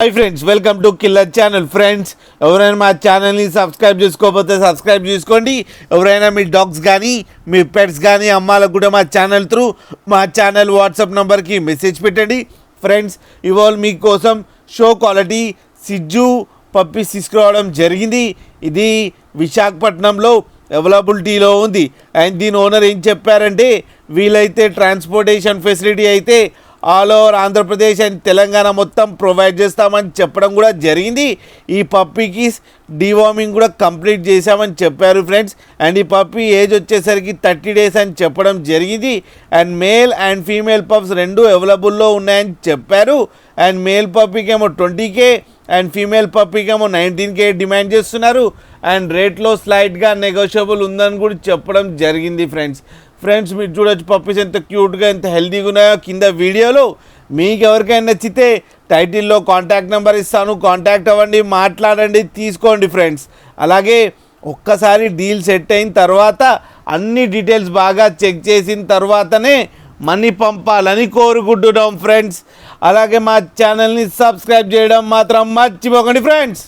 Hi friends, welcome to killer channel. Friends, ఎవరైనా మా ఛానల్ని సబ్స్క్రైబ్ చేసుకోకపోతే సబ్స్క్రైబ్ చేసుకోండి. ఎవరైనా మీ డాగ్స్ కానీ మీ పెట్స్ కానీ అమ్మాలకు కూడా మా ఛానల్ వాట్సాప్ నెంబర్కి మెసేజ్ పెట్టండి. ఫ్రెండ్స్, ఇవాళ మీకోసం షో క్వాలిటీ సిజ్జు పప్పీస్ తీసుకురావడం జరిగింది. ఇది విశాఖపట్నంలో అవైలబిలిటీలో ఉంది. అండ్ దీని ఓనర్ ఏం చెప్పారంటే, వీలైతే ట్రాన్స్పోర్టేషన్ ఫెసిలిటీ అయితే all over Andhra Pradesh and Telangana మొత్తం ప్రొవైడ్ చేస్తామని చెప్పడం కూడా జరిగింది. ఈ పప్పీకి డివార్మింగ్ కూడా కంప్లీట్ చేశామని చెప్పారు ఫ్రెండ్స్. అండ్ ఈ పప్పీ ఏజ్ వచ్చేసరికి 30 days అని చెప్పడం జరిగింది. And male and female pups రెండు అవైలబుల్లో ఉన్నాయని చెప్పారు. అండ్ మేల్ పప్పీకి ఏమో 20K అండ్ ఫీమేల్ పప్పీకి ఏమో 19K డిమాండ్ చేస్తున్నారు. అండ్ రేట్లో స్లైట్గా నెగోషియబుల్ ఉందని కూడా చెప్పడం జరిగింది ఫ్రెండ్స్, మీరు చూడొచ్చు పప్పీస్ ఎంత క్యూట్గా ఎంత హెల్తీగా ఉన్నాయో కింద వీడియోలో. మీకు ఎవరికైనా నచ్చితే టైటిల్లో కాంటాక్ట్ నెంబర్ ఇస్తాను, కాంటాక్ట్ అవ్వండి, మాట్లాడండి, తీసుకోండి ఫ్రెండ్స్. అలాగే ఒక్కసారి డీల్ సెట్ అయిన తర్వాత అన్ని డీటెయిల్స్ బాగా చెక్ చేసిన తర్వాతనే మనీ పంపాలని కోరుకుంటున్నాం ఫ్రెండ్స్. అలాగే మా ఛానల్ని సబ్స్క్రైబ్ చేయడం మాత్రం మర్చిపోకండి ఫ్రెండ్స్.